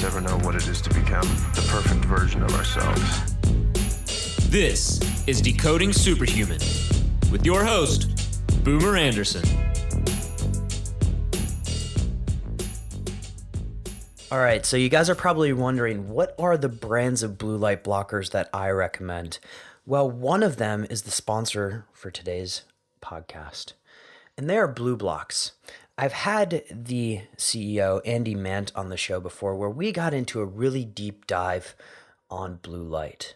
ever know what it is to become the perfect version of ourselves. This is Decoding Superhuman with your host, Boomer Anderson. All right, so you guys are probably wondering, what are the brands of blue light blockers that I recommend? Well, one of them is the sponsor for today's podcast, and they are BlueBlox. I've had the CEO, Andy Mant, on the show before where we got into a really deep dive on blue light.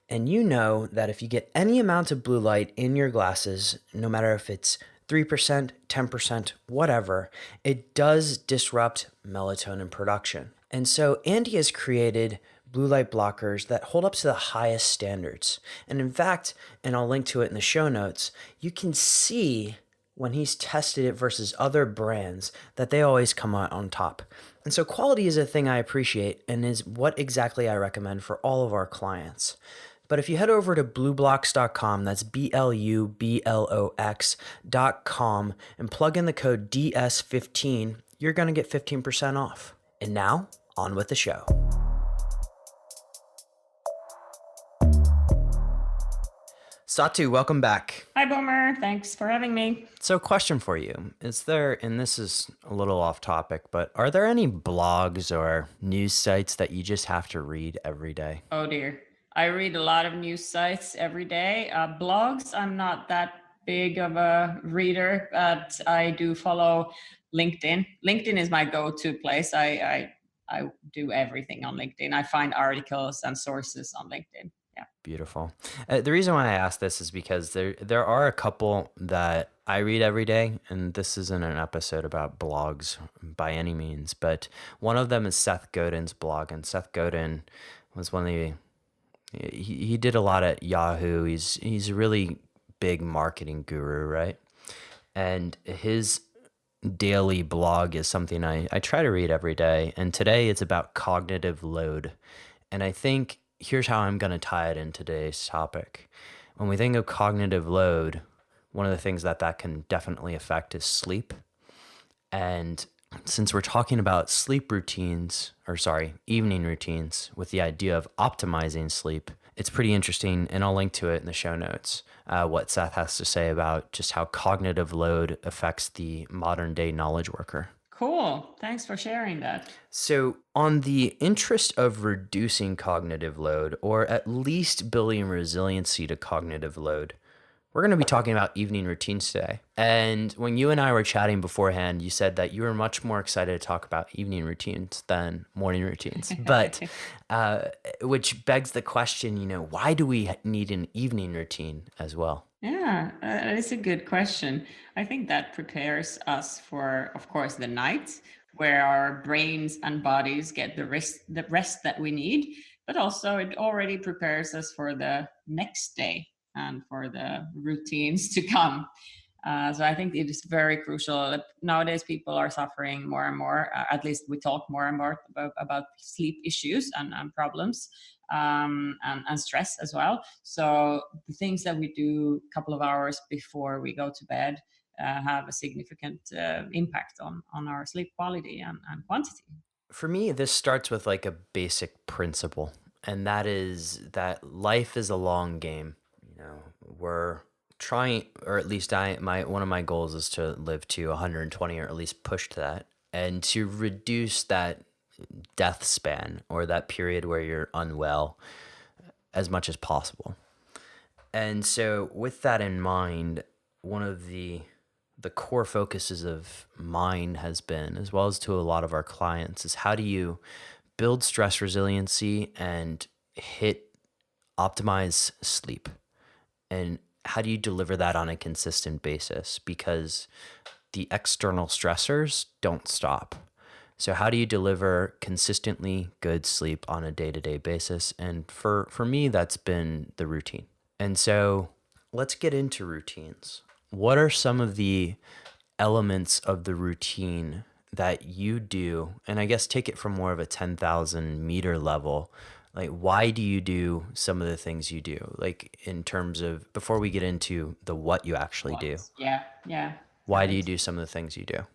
And you know that if you get any amount of blue light in your glasses, no matter if it's 3%, 10%, whatever, it does disrupt melatonin production. And so Andy has created blue light blockers that hold up to the highest standards. And in fact, and I'll link to it in the show notes, you can see when he's tested it versus other brands that they always come out on top. And so quality is a thing I appreciate and is what exactly I recommend for all of our clients. But if you head over to BlueBlox.com, that's BLUBLOX.com, and plug in the code DS15, you're going to get 15% off. And now, on with the show. Satu, welcome back. Hi, Boomer. Thanks for having me. So, question for you. Is there, and this is a little off topic, but are there any blogs or news sites that you just have to read every day? Oh, dear. I read a lot of news sites every day. Blogs, I'm not that big of a reader, but I do follow LinkedIn. LinkedIn is my go-to place. I do everything on LinkedIn. I find articles and sources on LinkedIn. Yeah. Beautiful. The reason why I ask this is because there are a couple that I read every day, and this isn't an episode about blogs by any means, but one of them is Seth Godin's blog, and Seth Godin was one of the he did a lot at Yahoo. He's a really big marketing guru, right? And his daily blog is something I try to read every day. And today it's about cognitive load. And I think here's how I'm going to tie it in today's topic. When we think of cognitive load, one of the things that can definitely affect is sleep. And since we're talking about evening routines with the idea of optimizing sleep, it's pretty interesting, and I'll link to it in the show notes, what Seth has to say about just how cognitive load affects the modern day knowledge worker. Cool. Thanks for sharing that. So on the interest of reducing cognitive load, or at least building resiliency to cognitive load, we're going to be talking about evening routines today. And when you and I were chatting beforehand, you said that you were much more excited to talk about evening routines than morning routines. But which begs the question, why do we need an evening routine as well? Yeah, it's a good question. I think that prepares us for, of course, the night where our brains and bodies get the rest that we need, but also it already prepares us for the next day and for the routines to come. So I think it is very crucial. Nowadays, people are suffering more and more. At least we talk more and more about sleep issues and problems and stress as well. So the things that we do a couple of hours before we go to bed have a significant impact on our sleep quality and quantity. For me, this starts with like a basic principle, and that is that life is a long game. We're trying, or at least one of my goals is to live to 120, or at least push to that, and to reduce that death span or that period where you're unwell as much as possible. And so with that in mind, one of the core focuses of mine has been, as well as to a lot of our clients, is how do you build stress resiliency and optimize sleep? And how do you deliver that on a consistent basis? Because the external stressors don't stop. So how do you deliver consistently good sleep on a day-to-day basis? And for me, that's been the routine. And so let's get into routines. What are some of the elements of the routine that you do? And I guess take it from more of a 10,000 meter level. Like, why do you do some of the things you do? Like, in terms of, before we get into the what you actually do. Yeah. Why do you do some of the things you do?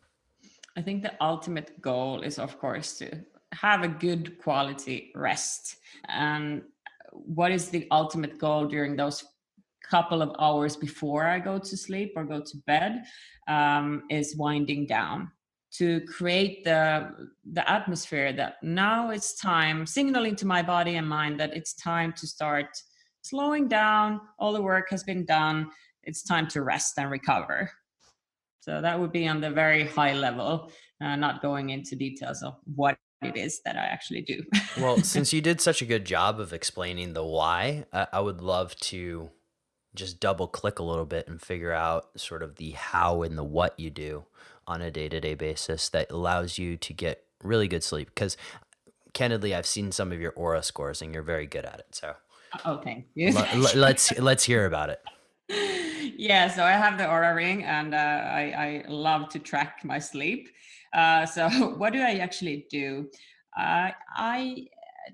I think the ultimate goal is, of course, to have a good quality rest. And what is the ultimate goal during those couple of hours before I go to sleep or go to bed, is winding down, to create the atmosphere that now it's time, signaling to my body and mind that it's time to start slowing down. All the work has been done. It's time to rest and recover. So that would be on the very high level, not going into details of what it is that I actually do. Well, since you did such a good job of explaining the why, I would love to just double click a little bit and figure out sort of the how and the what you do on a day-to-day basis that allows you to get really good sleep. Because candidly, I've seen some of your aura scores and you're very good at it. So Oh, thank you. let's hear about it. Yeah, so I have the Aura Ring, and I love to track my sleep. So what do I actually do? I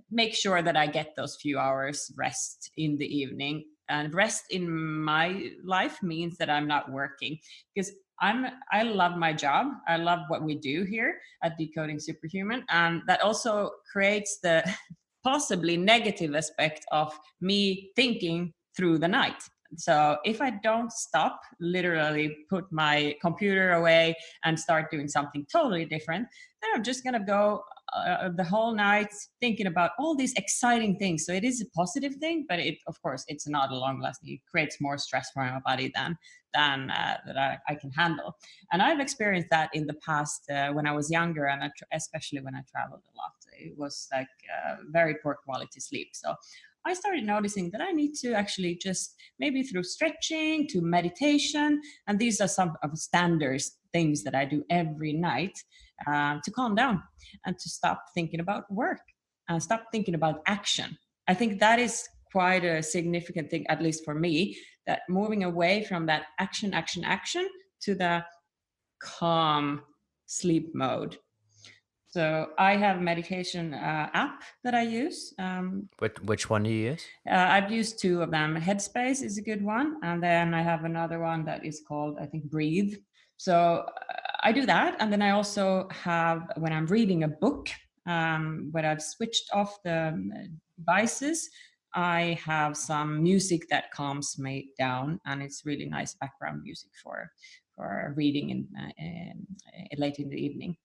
make sure that I get those few hours rest in the evening. And rest in my life means that I'm not working, because I love my job. I love what we do here at Decoding Superhuman, and that also creates the possibly negative aspect of me thinking through the night. So if I don't stop, literally put my computer away and start doing something totally different, then I'm just going to go the whole night thinking about all these exciting things. So it is a positive thing, but of course, it's not a long lasting. It creates more stress for my body than that I can handle. And I've experienced that in the past when I was younger, and especially when I traveled a lot. It was like very poor quality sleep. So I started noticing that I need to actually just maybe through stretching to meditation, and these are some of the standards things that I do every night to calm down and to stop thinking about work and stop thinking about action. I think that is quite a significant thing, at least for me, that moving away from that action to the calm sleep mode. So I have a meditation app that I use. Which one do you use? I've used two of them. Headspace is a good one, and then I have another one that is called, I think, Breathe. So I do that, and then I also have, when I'm reading a book, when I've switched off the devices, I have some music that calms me down, and it's really nice background music for reading in late in the evening.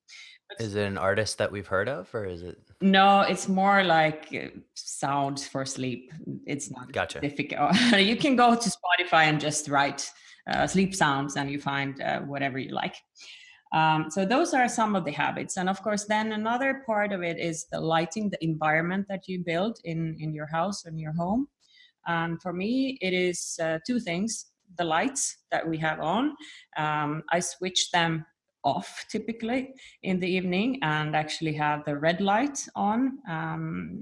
Is it an artist that we've heard of, or is it? No, it's more like sounds for sleep. It's not Gotcha. specific. You can go to Spotify and just write sleep sounds, and you find whatever you like. So those are some of the habits. And of course, then another part of it is the lighting, the environment that you build in your house and your home. For me, it is two things. The lights that we have on, I switch them off typically in the evening and actually have the red light on,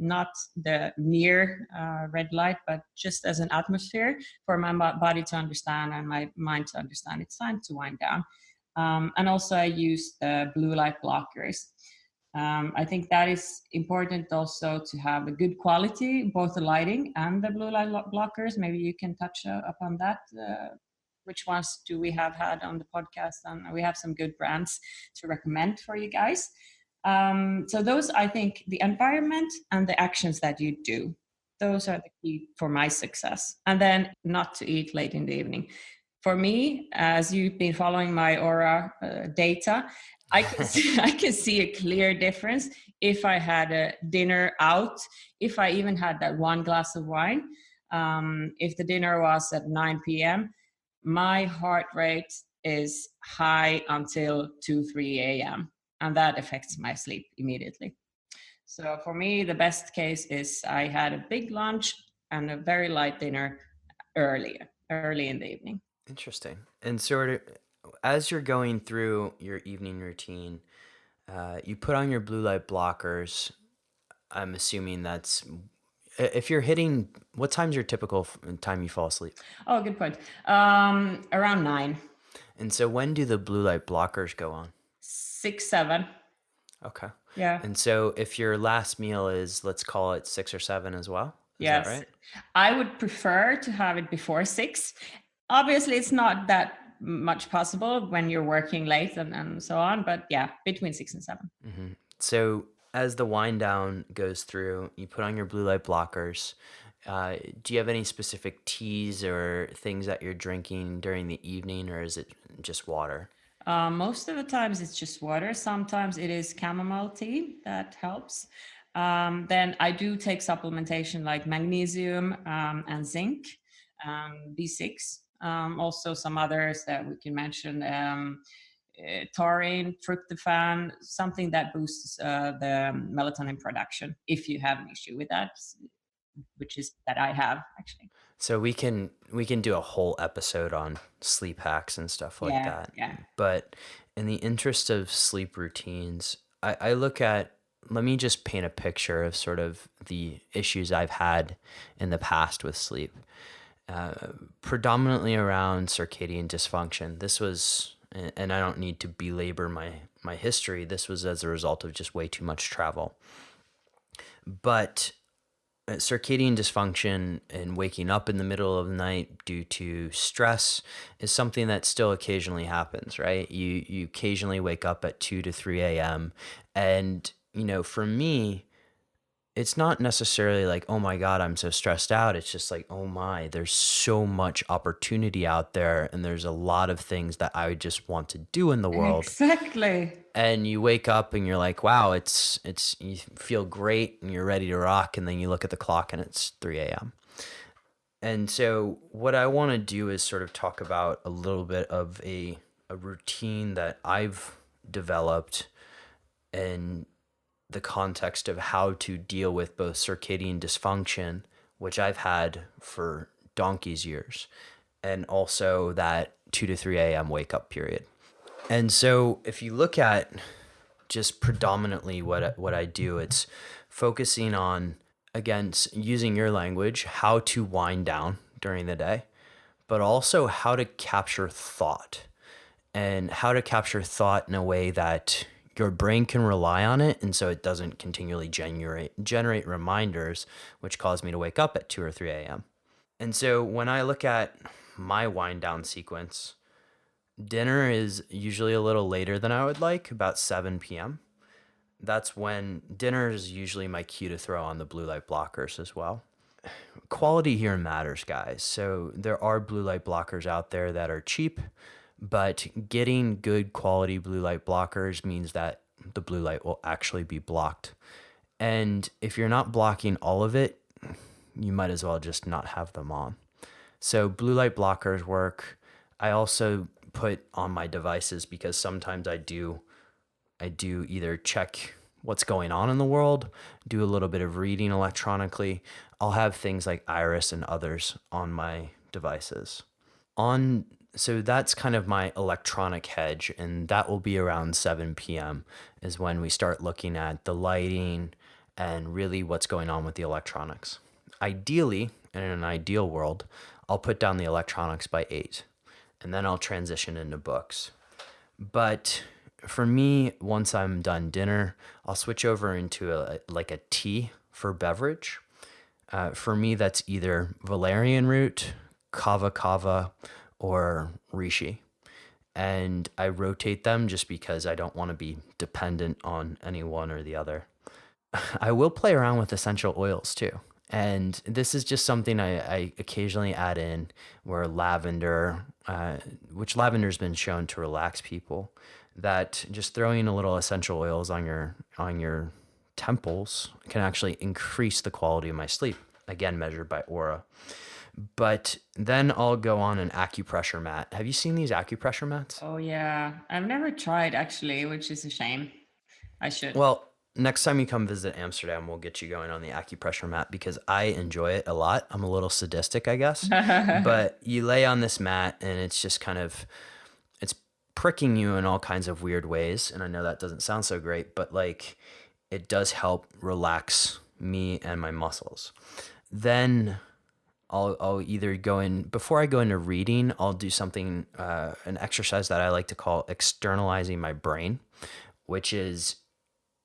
not the near red light, but just as an atmosphere for my body to understand and my mind to understand it's time to wind down. And also I use the blue light blockers. I think that is important also to have a good quality, both the lighting and the blue light blockers. Maybe you can touch upon that. Which ones do we have had on the podcast? And we have some good brands to recommend for you guys. So those, I think, the environment and the actions that you do, those are the key for my success. And then not to eat late in the evening. For me, as you've been following my Aura data, I can see a clear difference if I had a dinner out, if I even had that one glass of wine, if the dinner was at 9 p.m., my heart rate is high until 2-3 a.m. and that affects my sleep immediately. So for me, the best case is I had a big lunch and a very light dinner early in the evening. Interesting. And sort of as you're going through your evening routine, you put on your blue light blockers. I'm assuming that's if you're hitting, what time's your typical time you fall asleep? Oh, good point. Around 9. And so when do the blue light blockers go on? 6, 7. Okay. Yeah. And so if your last meal is, let's call it 6 or 7 as well? Is Yes. that right? I would prefer to have it before 6. Obviously, it's not that much possible when you're working late and so on, but yeah, between 6 and 7. Mm-hmm. So as the wind down goes through, you put on your blue light blockers. Do you have any specific teas or things that you're drinking during the evening, or is it just water? Most of the times it's just water. Sometimes it is chamomile tea that helps. Then I do take supplementation like magnesium and zinc, B6. Also some others that we can mention. Taurine, tryptophan, something that boosts the melatonin production if you have an issue with that, which is that I have actually. So we can do a whole episode on sleep hacks and stuff like Yeah, that. yeah. But in the interest of sleep routines, I look at, let me just paint a picture of sort of the issues I've had in the past with sleep, predominantly around circadian dysfunction. This was, and I don't need to belabor my history. This was as a result of just way too much travel. But circadian dysfunction and waking up in the middle of the night due to stress is something that still occasionally happens, right? You occasionally wake up at 2 to 3 a.m. And, for me, it's not necessarily like, oh my God, I'm so stressed out. It's just like, oh my, there's so much opportunity out there. And there's a lot of things that I just want to do in the world. Exactly. And you wake up and you're like, wow, you feel great and you're ready to rock. And then you look at the clock and it's 3 a.m. And so what I want to do is sort of talk about a little bit of a routine that I've developed in the context of how to deal with both circadian dysfunction, which I've had for donkey's years, and also that 2 to 3 a.m. wake up period. And so if you look at just predominantly what I do, it's focusing on, again, using your language, how to wind down during the day, but also how to capture thought, and how to capture thought in a way that your brain can rely on it, and so it doesn't continually generate reminders, which cause me to wake up at 2 or 3 a.m. And so when I look at my wind down sequence, dinner is usually a little later than I would like, about 7 p.m. That's when dinner is usually my cue to throw on the blue light blockers as well. Quality here matters, guys. So there are blue light blockers out there that are cheap, but getting good quality blue light blockers means that the blue light will actually be blocked. And if you're not blocking all of it, you might as well just not have them on. So blue light blockers work. I also put on my devices because sometimes I do either check what's going on in the world, do a little bit of reading electronically. I'll have things like Iris and others on my devices. So that's kind of my electronic hedge, and that will be around 7 p.m. is when we start looking at the lighting and really what's going on with the electronics. Ideally, in an ideal world, I'll put down the electronics by 8, and then I'll transition into books. But for me, once I'm done dinner, I'll switch over into a tea for beverage. For me, that's either valerian root, kava, or reishi. And I rotate them just because I don't want to be dependent on any one or the other. I will play around with essential oils too. And this is just something I occasionally add in, where lavender, which lavender's been shown to relax people, that just throwing a little essential oils on your temples can actually increase the quality of my sleep, again measured by aura. But then I'll go on an acupressure mat. Have you seen these acupressure mats? Oh yeah, I've never tried actually, which is a shame. I should. Well, next time you come visit Amsterdam, we'll get you going on the acupressure mat because I enjoy it a lot. I'm a little sadistic, I guess. But you lay on this mat and it's just it's pricking you in all kinds of weird ways. And I know that doesn't sound so great, but it does help relax me and my muscles. Then I'll either go in, before I go into reading, I'll do something, an exercise that I like to call externalizing my brain, which is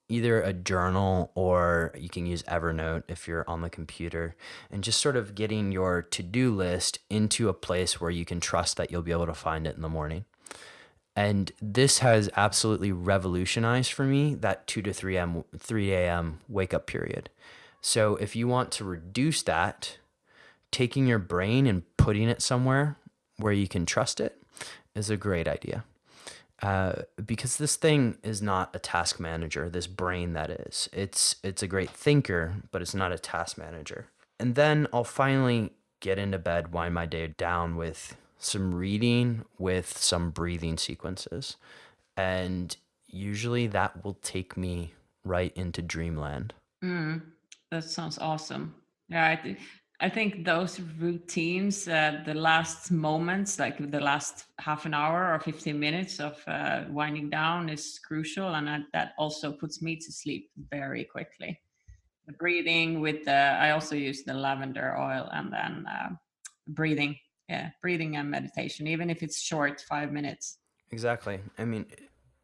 either a journal or you can use Evernote if you're on the computer, and just sort of getting your to-do list into a place where you can trust that you'll be able to find it in the morning. And this has absolutely revolutionized for me that 2 to 3 a.m. wake up period. So if you want to reduce that, taking your brain and putting it somewhere where you can trust it is a great idea. Because this thing is not a task manager, this brain that is. It's a great thinker, but it's not a task manager. And then I'll finally get into bed, wind my day down with some reading, with some breathing sequences. And usually that will take me right into dreamland. That sounds awesome. Yeah, I think those routines, the last moments, like the last half an hour or 15 minutes of winding down is crucial. And that also puts me to sleep very quickly. The breathing with I also use the lavender oil, and then breathing. Yeah, breathing and meditation, even if it's short, 5 minutes. Exactly. I mean,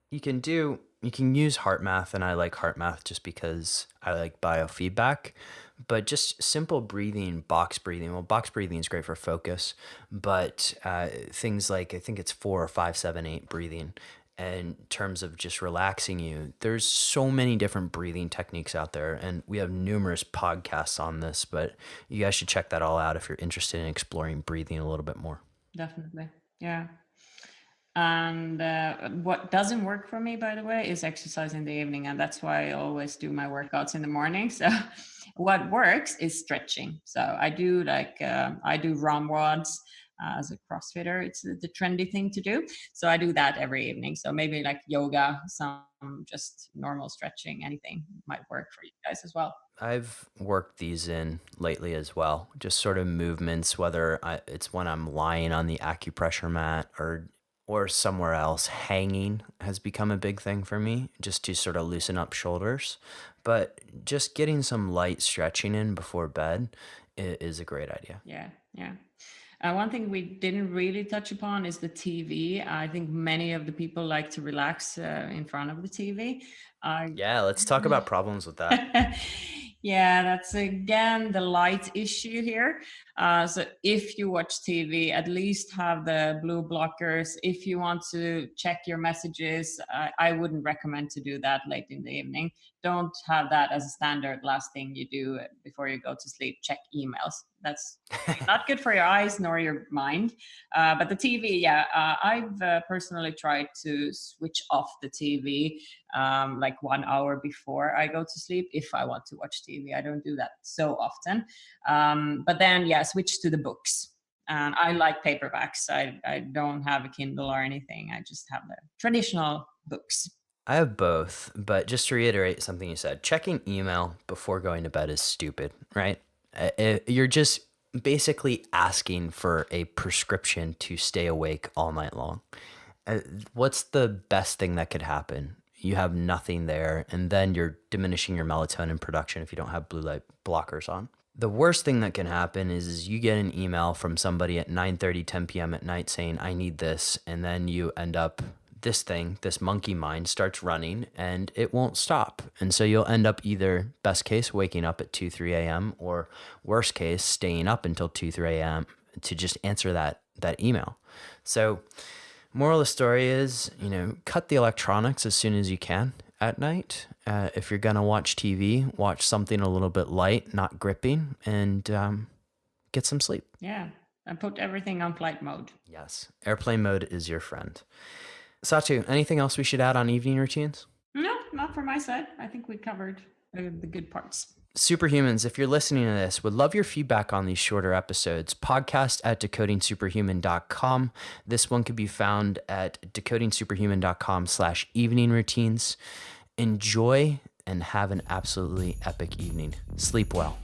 you can use heart math, and I like heart math just because I like biofeedback, but just simple breathing, box breathing. Well, box breathing is great for focus, but things like, I think it's 4 or 5, 7, 8 breathing. And in terms of just relaxing you, there's so many different breathing techniques out there, and we have numerous podcasts on this, but you guys should check that all out if you're interested in exploring breathing a little bit more. Definitely. Yeah. And what doesn't work for me, by the way, is exercise in the evening. And that's why I always do my workouts in the morning. So what works is stretching. So I do I do ROM wads as a CrossFitter. It's the trendy thing to do. So I do that every evening. So maybe like yoga, some just normal stretching, anything might work for you guys as well. I've worked these in lately as well, just sort of movements, whether it's when I'm lying on the acupressure mat or somewhere else. Hanging has become a big thing for me, just to sort of loosen up shoulders. But just getting some light stretching in before bed is a great idea. Yeah, yeah. One thing we didn't really touch upon is the TV. I think many of the people like to relax in front of the TV. Yeah, let's talk about problems with that. Yeah, that's again the light issue here. So if you watch TV, at least have the blue blockers. If you want to check your messages, I wouldn't recommend to do that late in the evening. Don't have that as a standard last thing you do before you go to sleep. Check emails. That's not good for your eyes nor your mind. But the TV, yeah, I've personally tried to switch off the TV like 1 hour before I go to sleep if I want to watch TV. I don't do that so often. But then, yeah, switch to the books. And I like paperbacks. I don't have a Kindle or anything. I just have the traditional books. I have both, but just to reiterate something you said, checking email before going to bed is stupid, right? You're just basically asking for a prescription to stay awake all night long. What's the best thing that could happen? You have nothing there, and then you're diminishing your melatonin production if you don't have blue light blockers on. The worst thing that can happen is you get an email from somebody at 9:30, 10 p.m. at night saying, I need this, and then you end up, this monkey mind starts running and it won't stop. And so you'll end up either, best case, waking up at 2, 3 a.m. or worst case, staying up until 2, 3 a.m. to just answer that email. So moral of the story is, cut the electronics as soon as you can at night. If you're going to watch TV, watch something a little bit light, not gripping, and get some sleep. Yeah, and put everything on flight mode. Yes, airplane mode is your friend. Satu, anything else we should add on evening routines? No, not from my side. I think we covered the good parts. Superhumans, if you're listening to this, would love your feedback on these shorter episodes. Podcast at decodingsuperhuman.com. This one could be found at decodingsuperhuman.com/evening routines. Enjoy and have an absolutely epic evening. Sleep well.